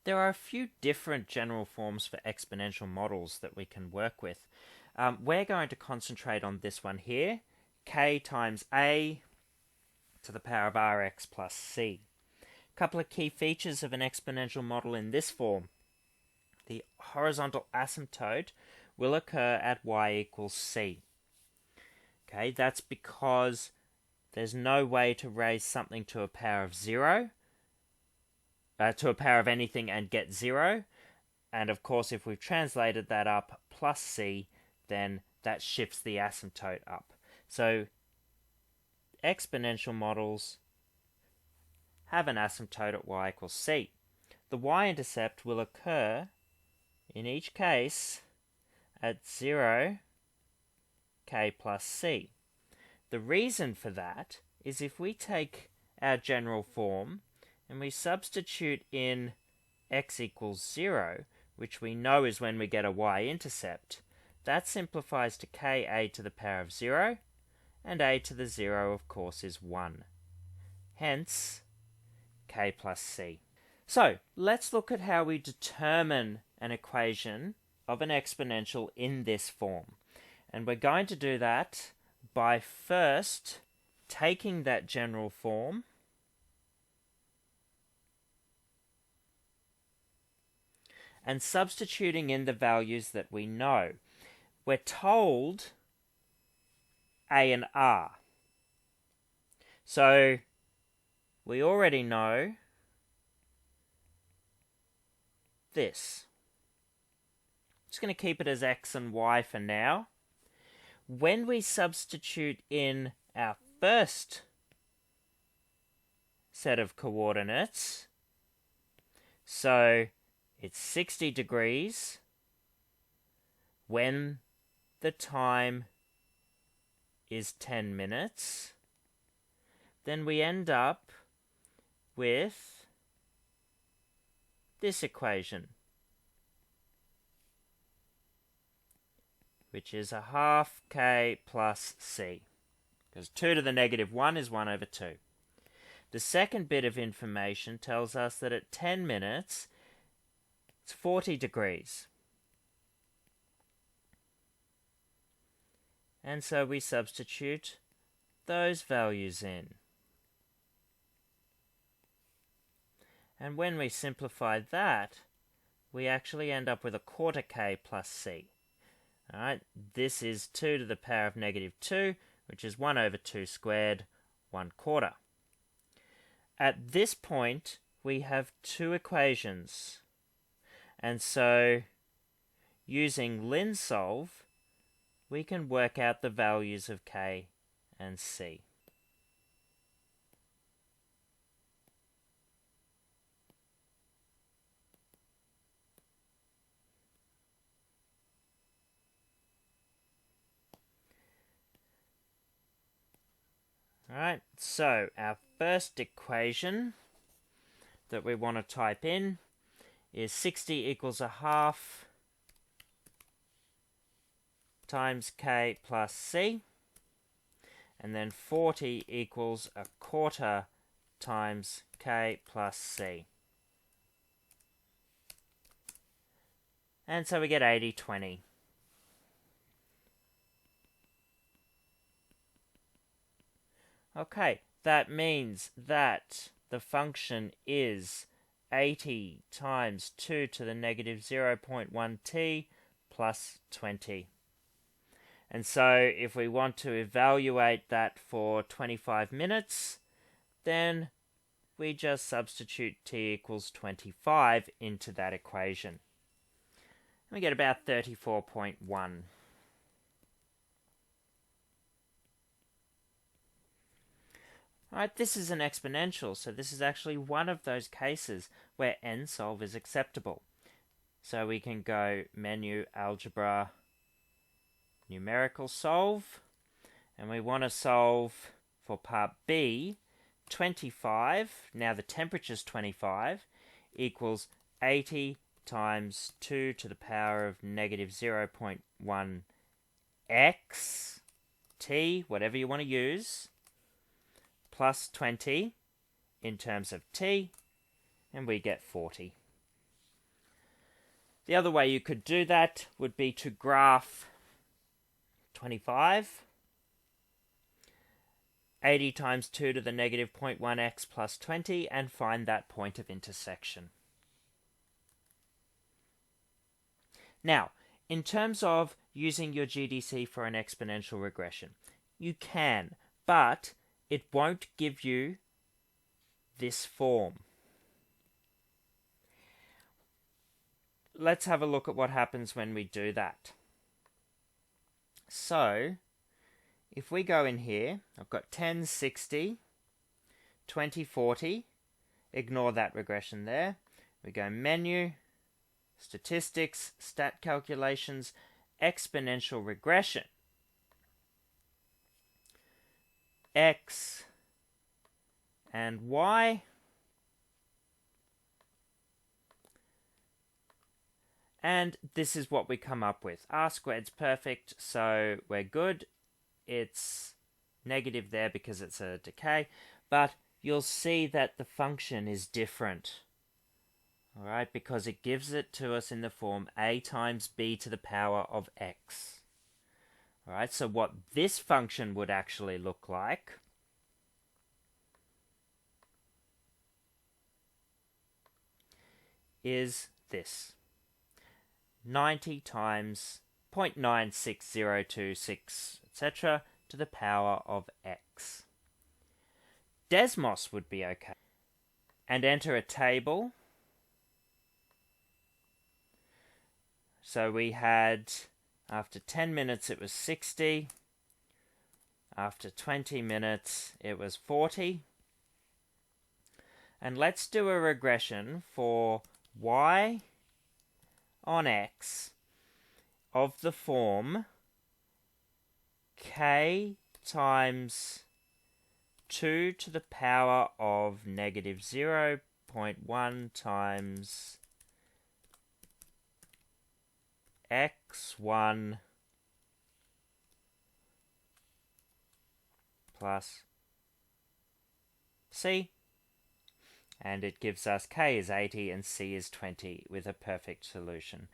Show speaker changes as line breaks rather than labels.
there are a few different general forms for exponential models that we can work with. We're going to concentrate on this one here, k times a to the power of rx plus c. A couple of key features of an exponential model in this form. The horizontal asymptote will occur at y equals c. Okay, that's because there's no way to raise something to a power of 0, to a power of anything and get 0. And of course, if we've translated that up plus c, then that shifts the asymptote up. So exponential models have an asymptote at y equals c. The y-intercept will occur in each case at 0, k plus c. The reason for that is if we take our general form and we substitute in x equals 0, which we know is when we get a y-intercept, that simplifies to ka to the power of 0, and a to the 0, of course, is 1. Hence, k plus c. So, let's look at how we determine an equation of an exponential in this form. And we're going to do that by first taking that general form and substituting in the values that we know. We're told a and r. So we already know this. Just going to keep it as x and y for now. When we substitute in our first set of coordinates, so it's 60 degrees when the time is 10 minutes, then we end up with this equation, which is a half k plus c, because 2 to the negative 1 is 1 over 2. The second bit of information tells us that at 10 minutes, it's 40 degrees. And so we substitute those values in. And when we simplify that, we actually end up with a quarter k plus c. Alright, this is 2 to the power of negative 2, which is 1 over 2 squared, 1 quarter. At this point, we have two equations. And so, using linsolve, we can work out the values of k and c. Alright, so our first equation that we want to type in is 60 equals a half times k plus c, and then 40 equals a quarter times k plus c. And so we get 80/20. Okay, that means that the function is 80 times 2 to the negative 0.1t plus 20. And so if we want to evaluate that for 25 minutes, then we just substitute t equals 25 into that equation. We get about 34.1. Alright, this is an exponential, so this is actually one of those cases where nsolve is acceptable. So we can go menu, algebra, numerical solve, and we want to solve for part B, 25, now the temperature is 25, equals 80 times 2 to the power of negative 0.1 x, t, whatever you want to use, plus 20 in terms of t, and we get 40. The other way you could do that would be to graph 25, 80 times 2 to the negative 0.1x plus 20, and find that point of intersection. Now, in terms of using your GDC for an exponential regression, you can, but it won't give you this form. Let's have a look at what happens when we do that. So, if we go in here, I've got 10, 60, 20, 40. Ignore that regression there. We go Menu, Statistics, Stat Calculations, Exponential Regression. X and Y. And this is what we come up with. R squared's perfect, so we're good. It's negative there because it's a decay, but you'll see that the function is different. All right, because it gives it to us in the form a times b to the power of x. All right, so what this function would actually look like is this. 90 times 0.96026, etc., to the power of x. Desmos would be okay. And enter a table. So we had, after 10 minutes it was 60. After 20 minutes it was 40. And let's do a regression for y on x of the form k times 2 to the power of negative 0.1 times x1 plus c. And it gives us k is 80 and c is 20 with a perfect solution.